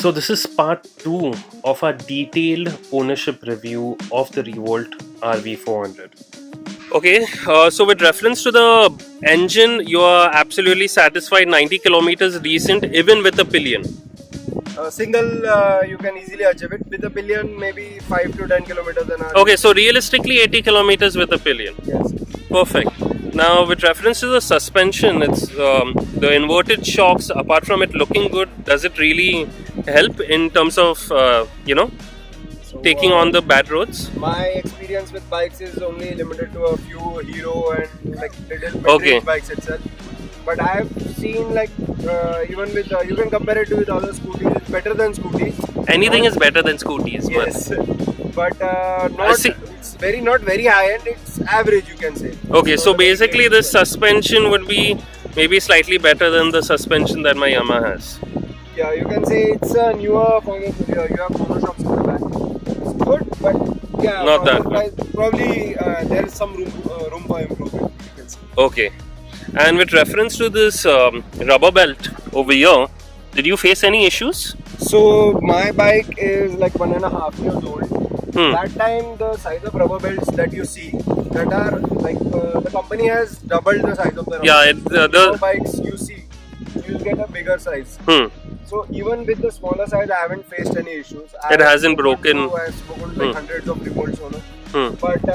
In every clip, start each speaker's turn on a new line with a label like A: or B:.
A: So this is part 2 of our detailed ownership review of the Revolt RV400. Okay, so with reference to the engine, you are absolutely satisfied. 90 kilometers decent even with a pillion.
B: Single, you can easily achieve it. With a pillion, maybe 5 to 10 kilometers an hour.
A: Okay, so realistically 80 kilometers with a pillion.
B: Yes.
A: Perfect. Now with reference to the suspension, it's the inverted shocks. Apart from it looking good, does it really help in terms of taking on the bad roads?
B: My experience with bikes is only limited to a few Hero and like little
A: Okay.
B: bikes itself. But I have seen like even with you can compare it with other scooters. It's better than scooters.
A: Anything is better than scooties.
B: Yes, but not. It's not very high end. It's average, you can say.
A: Okay, so basically the suspension would be maybe slightly better than the suspension that my Yamaha has.
B: Yeah, you can say it's a newer form of. You have monoshocks in the back. It's good, but yeah,
A: Not that good.
B: Probably there is some room for improvement, you can say.
A: Okay, and with reference to this rubber belt over here, did you face any issues?
B: So my bike is like 1.5 years old.
A: Hmm.
B: That time the size of rubber belts that you see that are like the company has doubled the size of the rubber.
A: Yeah,
B: the bikes you see, you'll get a bigger size. So even with the smaller size, I haven't faced any issues.
A: It hasn't broken.
B: I've spoken to like hundreds of Revolt owners, but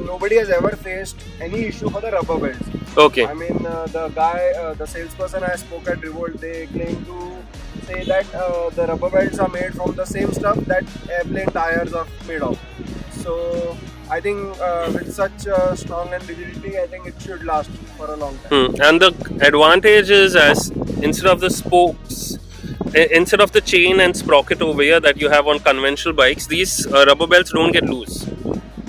B: nobody has ever faced any issue for the rubber belts.
A: Okay.
B: I mean, the guy, the salesperson I spoke at Revolt, they claim to say that the rubber belts are made from the same stuff that airplane tires are made of. So I think with such strong and rigidity, I think it should last for a long time.
A: And the advantage is, as instead of the spokes, instead of the chain and sprocket over here that you have on conventional bikes, these rubber belts don't get loose.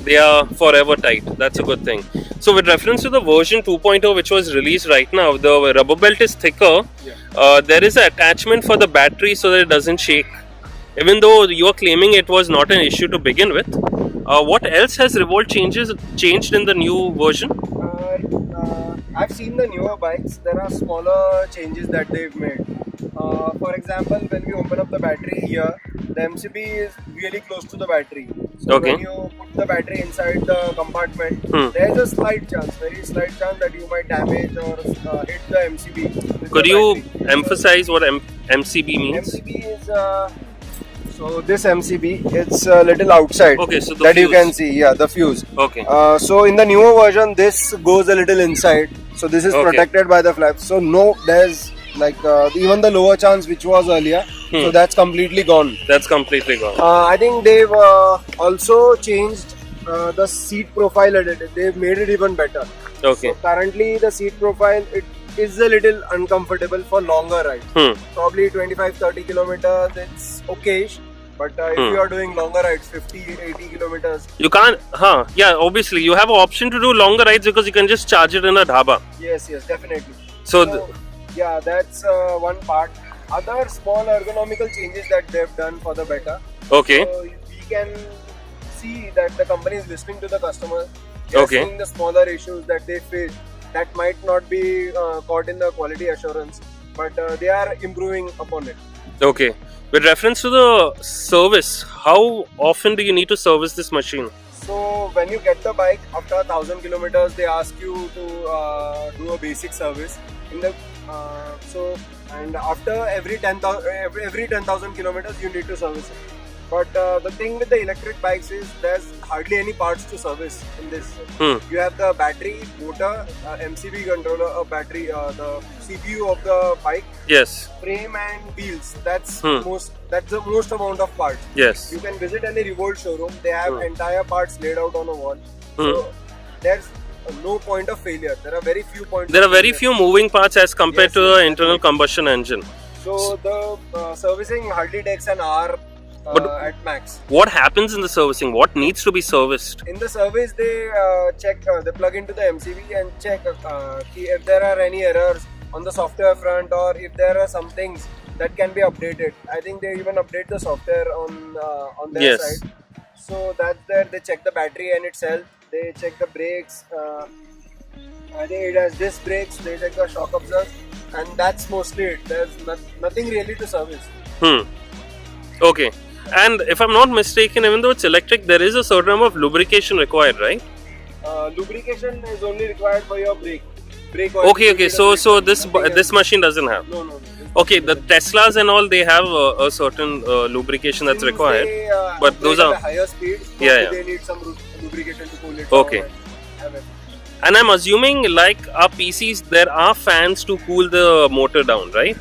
A: They are forever tight. That's a good thing. So with reference to the version 2.0 which was released right now, the rubber belt is thicker. Yeah. There is an attachment for the battery so that it doesn't shake. Even though you are claiming it was not an issue to begin with, what else has Revolt changed in the new version?
B: I've seen the newer bikes. There are smaller changes that they've made. For example, when we open up the battery here, the MCB is really close to the battery. So
A: okay.
B: When you put the battery inside the compartment, there's a slight chance, very slight chance that you might damage or hit the MCB.
A: Could you emphasize what MCB means?
B: MCB is so this MCB, it's a little outside.
A: Okay, so
B: that fuse. You can see, yeah, the fuse.
A: Okay.
B: So in the newer version, this goes a little inside. So this is protected by the flaps. So no, there's like even the lower chance which was earlier. So that's completely gone.
A: That's completely gone.
B: I think they've also changed the seat profile a little. They've made it even better.
A: Okay.
B: So currently the seat profile, it is a little uncomfortable for longer rides. Probably 25-30 kilometers, it's okay. But if you are doing longer rides, 50-80 kilometers,
A: you can't. Yeah, obviously you have an option to do longer rides because you can just charge it in a dhaba.
B: Yes, definitely.
A: So
B: yeah, that's one part. Other small ergonomical changes that they've done for the better.
A: Okay.
B: So we can see that the company is listening to the customers. They're seeing the smaller issues that they face that might not be caught in the quality assurance, but they are improving upon it.
A: Okay. With reference to the service, how often do you need to service this machine?
B: So when you get the bike, after 1,000 kilometers, they ask you to do a basic service. And after every 10,000 kilometers, you need to service it. But the thing with the electric bikes is there's hardly any parts to service in this. You have the battery, motor, MCB controller, battery, the CPU of the bike.
A: Yes.
B: Frame and wheels. That's the most amount of parts.
A: Yes.
B: You can visit any Revolt showroom. They have entire parts laid out on a wall. So there's no point of failure. There are very few points.
A: There are very few moving parts as compared to the internal combustion engine.
B: So the servicing hardly takes an hour. At max.
A: What happens in the servicing? What needs to be serviced?
B: In the service, they check, they plug into the MCB and check if there are any errors on the software front or if there are some things that can be updated. I think they even update the software on their side. So that's there. They check the battery and its health. They check the brakes. I think it has disc brakes. They check the shock absorbers, and that's mostly it. There's nothing really to service.
A: Okay. And if I'm not mistaken, even though it's electric, there is a certain amount of lubrication required, right?
B: Lubrication is only required for your brake oil.
A: Okay, okay. So this machine doesn't have.
B: No, no, no.
A: Okay, the Teslas and all, they have a certain lubrication that's
B: Since
A: required,
B: they,
A: but those
B: operate
A: are
B: at a higher speed, so
A: yeah.
B: they need some lubrication to cool it
A: Okay.
B: down and have it.
A: And I'm assuming, like our PCs, there are fans to cool the motor down, right?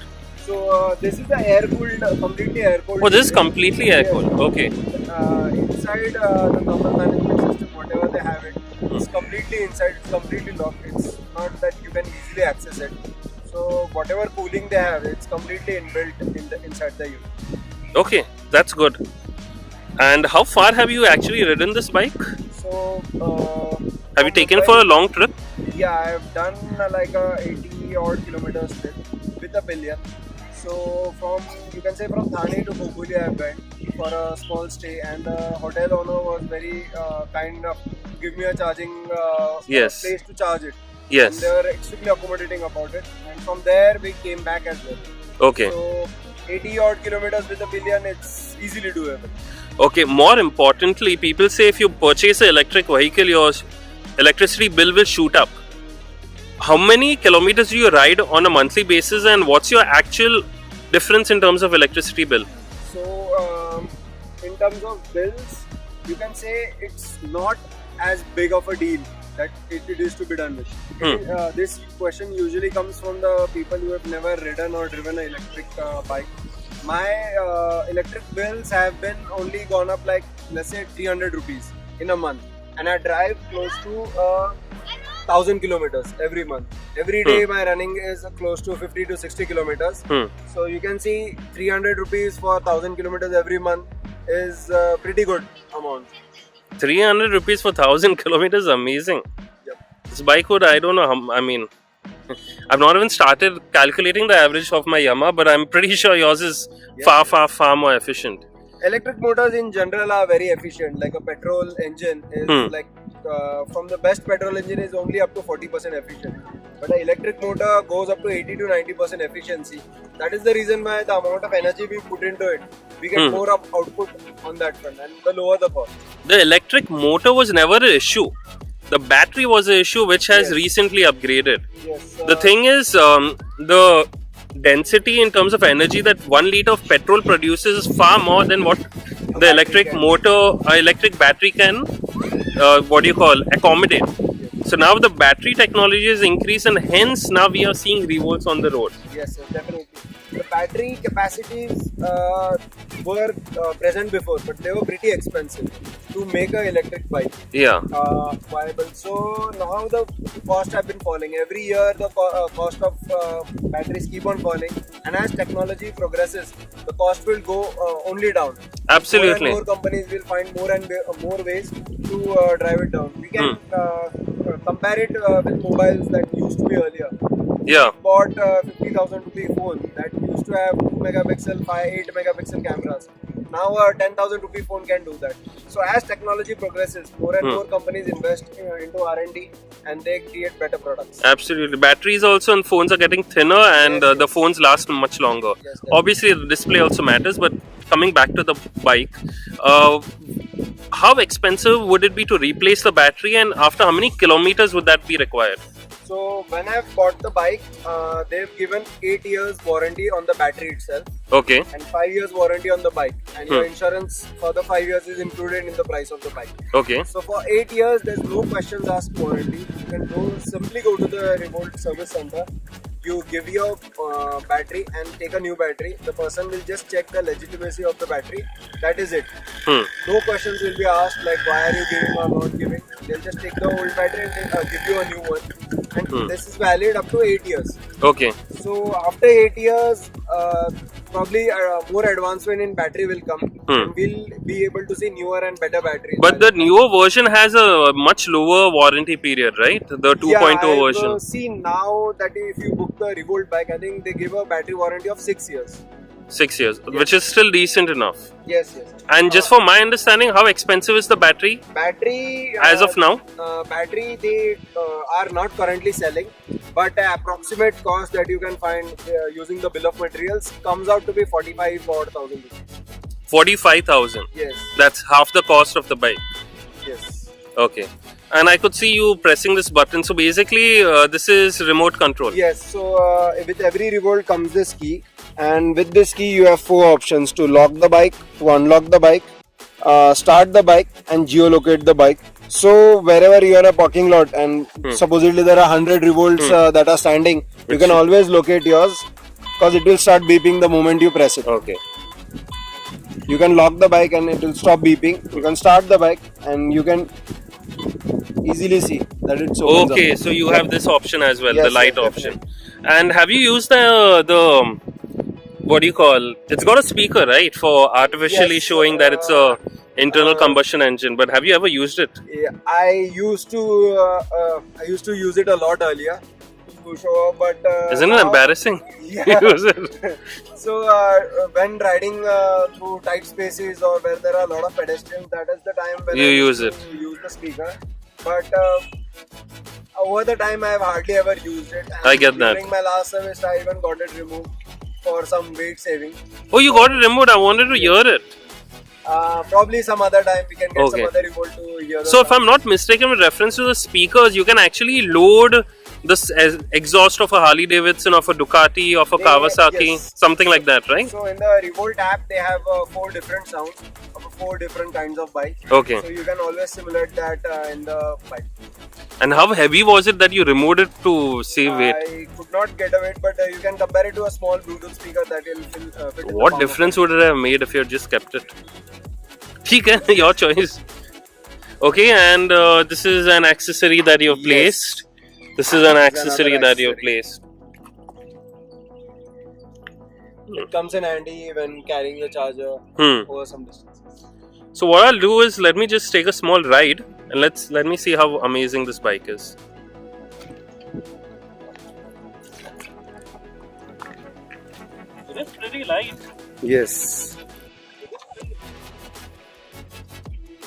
B: So this is the air cooled, completely air cooled.
A: Oh, this is completely air cooled.
B: Yes.
A: Okay.
B: Inside the thermal management system, whatever they have it, it's completely inside. It's completely locked. It's not that you can easily access it. So whatever cooling they have, it's completely inbuilt in the inside the unit.
A: Okay, that's good. And how far have you actually ridden this bike?
B: So
A: Have you taken for a long trip?
B: Yeah, I've done like a 80 odd kilometers trip with a pillion. So from, you can say, from Thane to Khopoli I went for a small stay, and the hotel owner was very kind enough to give me a charging
A: Yes.
B: place to charge it.
A: Yes.
B: And they were extremely accommodating about it. And from there we came back as well.
A: Okay.
B: So 80 odd kilometers with a pillion, it's easily doable.
A: Okay, more importantly, people say if you purchase an electric vehicle, your electricity bill will shoot up. How many kilometers do you ride on a monthly basis, and what's your actual difference in terms of electricity bill?
B: So in terms of bills, you can say it's not as big of a deal that it is to be done with. This question usually comes from the people who have never ridden or driven an electric bike. My electric bills have been only gone up like, let's say, 300 rupees in a month, and I drive close to 1000 kilometers every month. Every day my running is close to 50 to 60 kilometers. So you can see 300 rupees for 1000 kilometers every month is pretty good amount.
A: 300 rupees for 1000 kilometers, amazing.
B: Yep.
A: This bike would, I don't know how, I mean, I've not even started calculating the average of my Yamaha, but I'm pretty sure yours is far more efficient.
B: Electric motors in general are very efficient. Like a petrol engine is like from the best petrol engine is only up to 40% efficient, but an electric motor goes up to 80 to 90% efficiency. That is the reason why the amount of energy we put into it, we get more output on that front, and the lower the cost.
A: The electric motor was never an issue. The battery was an issue, which has recently upgraded.
B: Yes.
A: The thing is, the density in terms of energy that 1 liter of petrol produces is far more than what the electric electric battery can accommodate. So now the battery technology has increased, and hence now we are seeing Revolts on the road.
B: Yes, definitely. The battery capacities were present before, but they were pretty expensive to make an electric bike viable. So now the cost have been falling. Every year the cost of batteries keep on falling, and as technology progresses, the cost will go only down.
A: Absolutely.
B: More companies will find more and more ways to drive it down. We can compare it with mobiles that used to be earlier.
A: Yeah.
B: We bought 50,000 rupee phone that used to have 2 megapixel, 8 megapixel cameras. Now a 10,000 rupee phone can do that. So as technology progresses, more and more companies invest into R&D, and they create better products.
A: Absolutely. Batteries also on phones are getting thinner, and the phones last much longer.
B: Yes,
A: obviously the display also matters, but coming back to the bike, how expensive would it be to replace the battery, and after how many kilometers would that be required?
B: So when I've bought the bike, they've given 8 years warranty on the battery itself.
A: Okay.
B: And 5 years warranty on the bike. And your insurance for the 5 years is included in the price of the bike.
A: Okay.
B: So for 8 years, there's no questions asked warranty. You can simply go to the Revolt service center. You give your battery and take a new battery. The person will just check the legitimacy of the battery. That is it. No questions will be asked like why are you giving or not giving. They'll just take the old battery and give you a new one. And this is valid up to 8 years.
A: Okay.
B: So after 8 years, probably more advancement in battery will come. And we'll be able to see newer and better batteries.
A: But the newer version has a much lower warranty period, right? The 2.0 version.
B: I've seen now that if you book the Revolt bike, I think they give a battery warranty of 6 years.
A: 6 years, which is still decent enough.
B: Yes.
A: And just for my understanding, how expensive is the battery?
B: Battery
A: as of now?
B: Battery they are not currently selling, but the approximate cost that you can find using the bill of materials comes out to be 45,000 rupees.
A: 45,000.
B: Yes.
A: That's half the cost of the bike.
B: Yes.
A: Okay. And I could see you pressing this button. So basically, this is remote control.
B: Yes. So with every Revolt comes this key, and with this key you have 4 options: to lock the bike, to unlock the bike, start the bike, and geolocate the bike. So wherever you are in a parking lot and supposedly there are 100 Revolts that are standing, you can always locate yours, because it will start beeping the moment you press it.
A: Okay.
B: You can lock the bike and it will stop beeping. You can start the bike and you can easily see that it's opens
A: Okay,
B: up.
A: so you have this option as well,
B: Yes,
A: the light
B: yes,
A: option. And have you used the what do you call? It's got a speaker, right, for artificially
B: Yes,
A: showing that it's a internal combustion engine. But have you ever used it?
B: Yeah, I used to use it a lot earlier to show off, but
A: Isn't it
B: now-
A: embarrassing?
B: Yeah.
A: Use it.
B: So when riding through tight spaces or where there are a lot of pedestrians, that is the time when
A: You
B: I
A: use
B: used to use the speaker. But over the time, I have hardly ever used it. And
A: I get that.
B: During my last service, I even got it removed for some weight saving.
A: Oh, you got it remote. I wanted to hear it.
B: Probably some other time we can get
A: Okay.
B: some other remote to hear.
A: So, if I'm not mistaken, with reference to the speakers, you can actually load the exhaust of a Harley Davidson, of a Ducati, of a Kawasaki,
B: yes.
A: something like that, right?
B: So in the Revolt app, they have 4 different sounds of 4 different kinds of bikes.
A: Okay.
B: So you can always simulate that in the bike.
A: And how heavy was it that you removed it to save weight?
B: I could not get a weight, but you can compare it to a small Bluetooth speaker that will fit in the
A: What
B: palm of
A: difference would it have made if you had just kept it? ठीक है, your choice. Okay, and this is an accessory that you've placed. This is an accessory that you've placed.
B: It comes in handy when carrying the charger over some distances.
A: So what I'll do is, let me just take a small ride and let me see how amazing this bike is. It is pretty light.
B: Yes.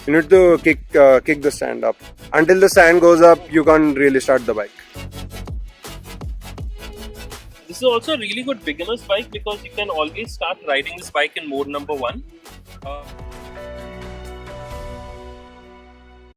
B: You need to kick the stand up. Until the stand goes up, you can't really start the bike.
A: This is also a really good beginner's bike because you can always start riding this bike in mode number 1.